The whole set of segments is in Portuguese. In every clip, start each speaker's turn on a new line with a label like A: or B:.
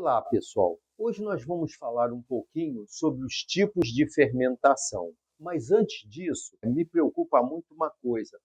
A: Olá, pessoal! Hoje nós vamos falar um pouquinho sobre os tipos de fermentação. Mas antes disso, me preocupa muito uma coisa.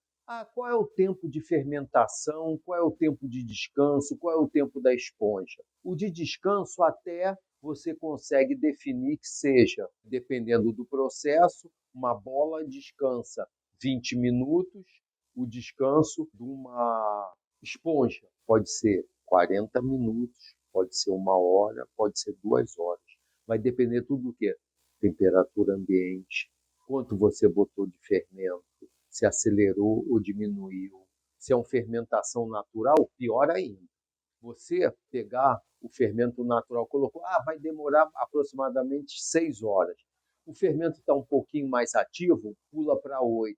A: Qual é o tempo de fermentação? Qual é o tempo de descanso? Qual é o tempo da esponja? O de descanso até você consegue definir que seja, dependendo do processo, uma bola descansa 20 minutos, o descanso de uma esponja pode ser 40 minutos, pode ser 1 hora, pode ser 2 horas. Vai depender tudo do quê? Temperatura ambiente, quanto você botou de fermento, se acelerou ou diminuiu. Se é uma fermentação natural, pior ainda. Você pegar o fermento natural, colocou, vai demorar aproximadamente 6 horas. O fermento está um pouquinho mais ativo, pula para 8.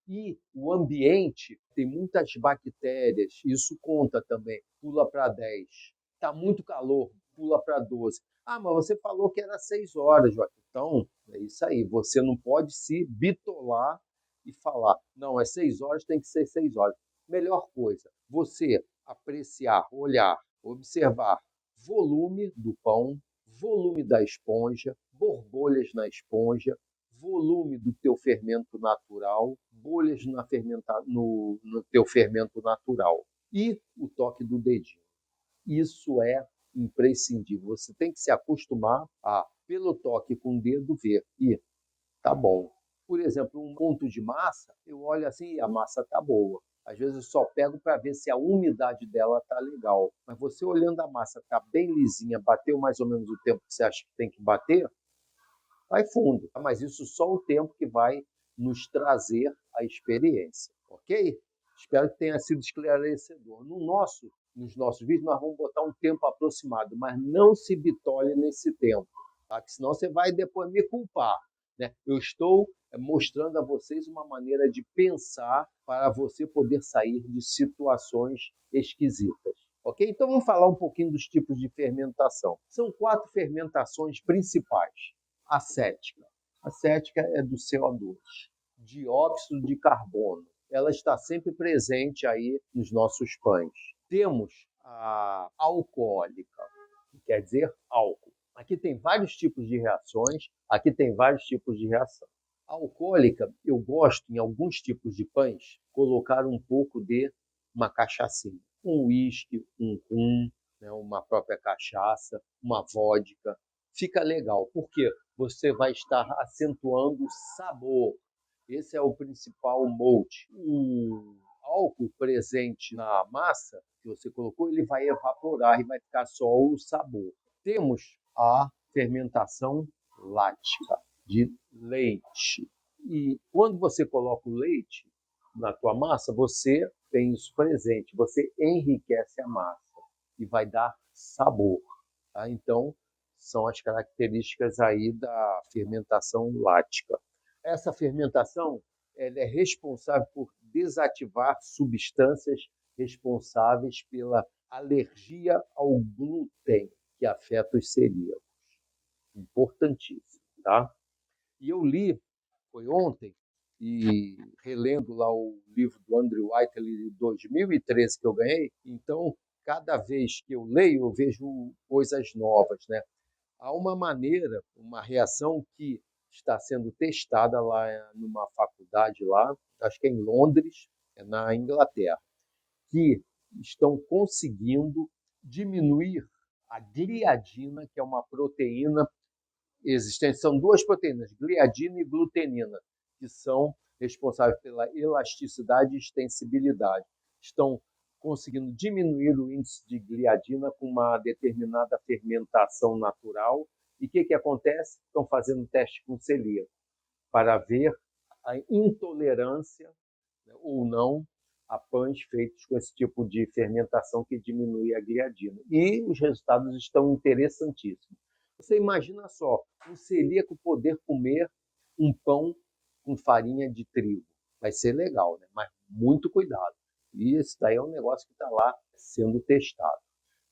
A: E o ambiente tem muitas bactérias, isso conta também, pula para 10. Está muito calor, pula para 12. Mas você falou que era 6 horas, Joaquim. Então, é isso aí. Você não pode se bitolar e falar, não, é 6 horas, tem que ser 6 horas. Melhor coisa, você apreciar, olhar, observar volume do pão, volume da esponja, borbolhas na esponja, volume do teu fermento natural, bolhas no teu fermento natural e o toque do dedinho. Isso é imprescindível. Você tem que se acostumar pelo toque com o dedo, ver. E tá bom. Por exemplo, um ponto de massa, eu olho assim e a massa tá boa. Às vezes eu só pego para ver se a umidade dela tá legal. Mas você olhando a massa, tá bem lisinha, bateu mais ou menos o tempo que você acha que tem que bater, vai fundo. Mas isso só o tempo que vai nos trazer a experiência, ok? Espero que tenha sido esclarecedor. Nos nossos vídeos, nós vamos botar um tempo aproximado, mas não se bitole nesse tempo, tá? Que senão você vai depois me culpar, né? Eu estou mostrando a vocês uma maneira de pensar para você poder sair de situações esquisitas. Ok? Então vamos falar um pouquinho dos tipos de fermentação. São 4 fermentações principais. Acética. Acética é do CO2. Dióxido de carbono. Ela está sempre presente aí nos nossos pães. Temos a alcoólica, que quer dizer álcool. Aqui tem vários tipos de reações, aqui tem vários tipos de reação. A alcoólica, eu gosto, em alguns tipos de pães, colocar um pouco de uma cachaçinha. Um uísque, um rum, né, uma própria cachaça, uma vodka. Fica legal, porque você vai estar acentuando o sabor. Esse é o principal mote. O álcool presente na massa que você colocou, ele vai evaporar e vai ficar só o sabor. Temos a fermentação lática, de leite. E quando você coloca o leite na tua massa, você tem isso presente, você enriquece a massa e vai dar sabor. Tá? Então, são as características aí da fermentação lática. Essa fermentação ela é responsável por desativar substâncias responsáveis pela alergia ao glúten que afeta os celíacos. Importantíssimo, tá? E eu li, foi ontem, e relendo lá o livro do Andrew Whiteley de 2013 que eu ganhei, então, cada vez que eu leio, eu vejo coisas novas, né? Há uma maneira, uma reação que está sendo testada lá numa faculdade lá, acho que é em Londres, na Inglaterra, que estão conseguindo diminuir a gliadina, que é uma proteína existente. São 2 proteínas, gliadina e glutenina, que são responsáveis pela elasticidade e extensibilidade. Estão conseguindo diminuir o índice de gliadina com uma determinada fermentação natural. E o que acontece? Estão fazendo teste com celíaco para ver a intolerância, né, ou não a pães feitos com esse tipo de fermentação que diminui a gliadina. E os resultados estão interessantíssimos. Você imagina só, um celíaco poder comer um pão com farinha de trigo. Vai ser legal, né? Mas muito cuidado. E esse daí é um negócio que está lá sendo testado.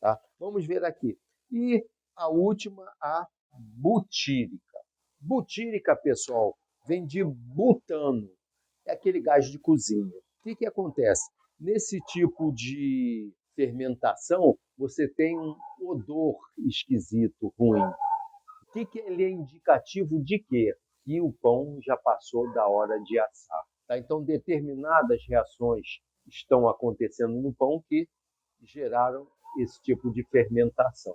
A: Tá? Vamos ver aqui. E a última, a butírica. Butírica, pessoal, vem de butano. É aquele gás de cozinha. O que acontece? Nesse tipo de fermentação, você tem um odor esquisito, ruim. O que ele é indicativo de quê? Que o pão já passou da hora de assar. Tá? Então, determinadas reações estão acontecendo no pão que geraram esse tipo de fermentação.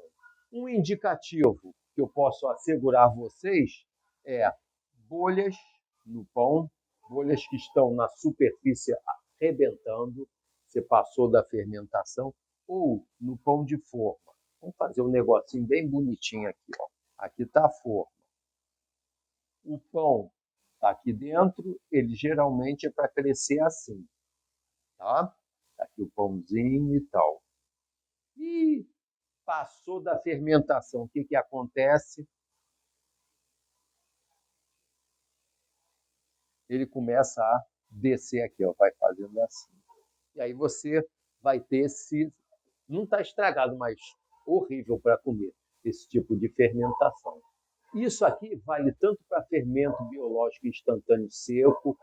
A: Um indicativo que eu posso assegurar a vocês é bolhas no pão, bolhas que estão na superfície arrebentando, você passou da fermentação, ou no pão de forma. Vamos fazer um negocinho bem bonitinho aqui. Ó. Aqui está a forma. O pão está aqui dentro, ele geralmente é para crescer assim. Tá? Tá aqui o pãozinho e tal. E passou da fermentação, o que acontece? Ele começa a descer aqui, ó, vai fazendo assim. E aí você vai ter esse... Não está estragado, mas horrível para comer, esse tipo de fermentação. Isso aqui vale tanto para fermento biológico instantâneo seco,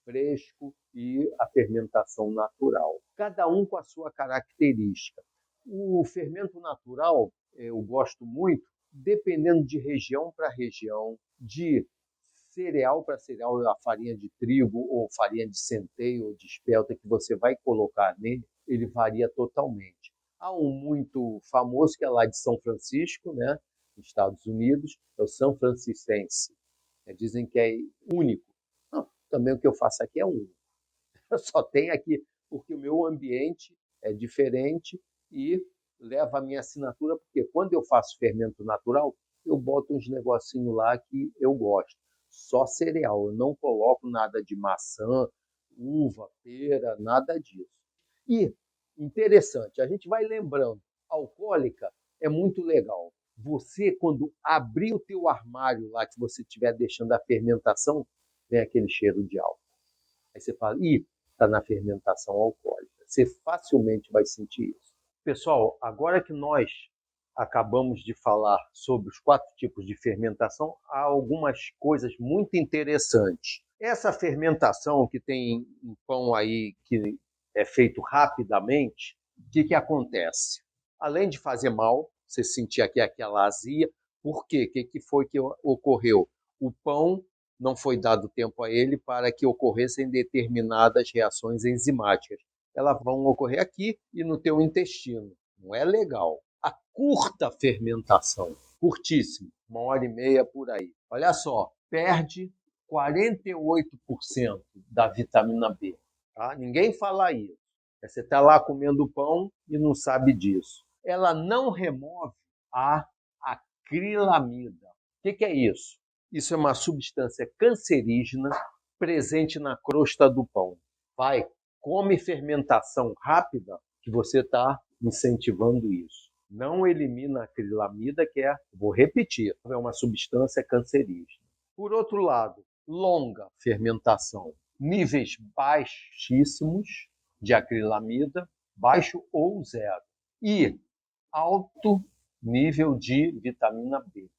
A: fresco, e a fermentação natural. Cada um com a sua característica. O fermento natural, eu gosto muito, dependendo de região para região, de cereal para cereal, a farinha de trigo ou farinha de centeio ou de espelta que você vai colocar nele, ele varia totalmente. Há um muito famoso que é lá de São Francisco, né, nos Estados Unidos, é o São Franciscense. Dizem que é único. Não, também o que eu faço aqui é único. Eu só tenho aqui porque o meu ambiente é diferente e leva a minha assinatura, porque quando eu faço fermento natural, eu boto uns negocinhos lá que eu gosto. Só cereal, eu não coloco nada de maçã, uva, pera, nada disso. E, interessante, a gente vai lembrando, alcoólica é muito legal. Você, quando abrir o teu armário lá, que você estiver deixando a fermentação, vem aquele cheiro de álcool. Aí você fala, está na fermentação alcoólica. Você facilmente vai sentir isso. Pessoal, agora que nós acabamos de falar sobre os 4 tipos de fermentação, há algumas coisas muito interessantes. Essa fermentação que tem um pão aí que é feito rapidamente, o que acontece? Além de fazer mal, você sentir aqui aquela azia, por quê? O que foi que ocorreu? O pão não foi dado tempo a ele para que ocorressem determinadas reações enzimáticas. Elas vão ocorrer aqui e no teu intestino. Não é legal. A curta fermentação, curtíssima, 1h30 por aí. Olha só, perde 48% da vitamina B. Tá? Ninguém fala isso. Você está lá comendo pão e não sabe disso. Ela não remove a acrilamida. O que é isso? Isso é uma substância cancerígena presente na crosta do pão. Vai, come fermentação rápida que você está incentivando isso. Não elimina a acrilamida, que vou repetir, é uma substância cancerígena. Por outro lado, longa fermentação, níveis baixíssimos de acrilamida, baixo ou zero, e alto nível de vitamina B.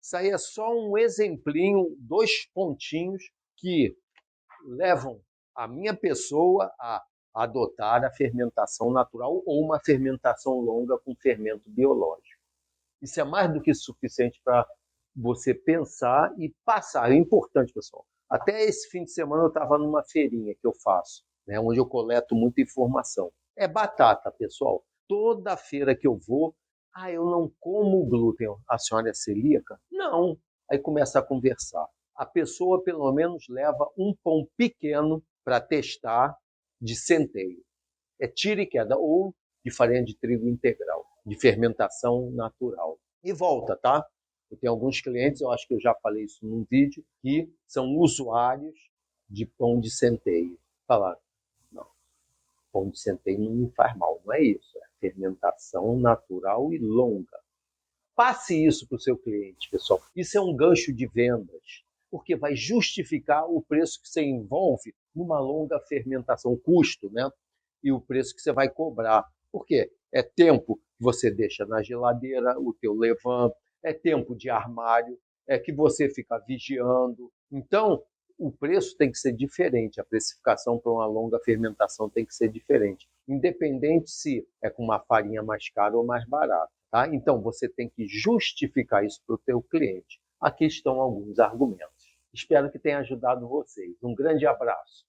A: Isso aí é só um exemplinho, 2 pontinhos que levam a minha pessoa a adotar a fermentação natural ou uma fermentação longa com fermento biológico. Isso é mais do que suficiente para você pensar e passar. É importante, pessoal. Até esse fim de semana eu estava numa feirinha que eu faço, né, onde eu coleto muita informação. É batata, pessoal. Toda feira que eu vou, eu não como glúten. A senhora é celíaca? Não. Aí começa a conversar. A pessoa, pelo menos, leva um pão pequeno para testar de centeio. É tira e queda, ou de farinha de trigo integral, de fermentação natural. E volta, tá? Eu tenho alguns clientes, eu acho que eu já falei isso num vídeo, que são usuários de pão de centeio. Falaram, não, pão de centeio não me faz mal, não é isso. É fermentação natural e longa. Passe isso para o seu cliente, pessoal. Isso é um gancho de vendas, porque vai justificar o preço que você envolve numa longa fermentação, o custo, né? E o preço que você vai cobrar. Por quê? É tempo que você deixa na geladeira, o teu levain, é tempo de armário, é que você fica vigiando. Então, o preço tem que ser diferente, a precificação para uma longa fermentação tem que ser diferente, independente se é com uma farinha mais cara ou mais barata. Tá? Então, você tem que justificar isso para o teu cliente. Aqui estão alguns argumentos. Espero que tenha ajudado vocês. Um grande abraço.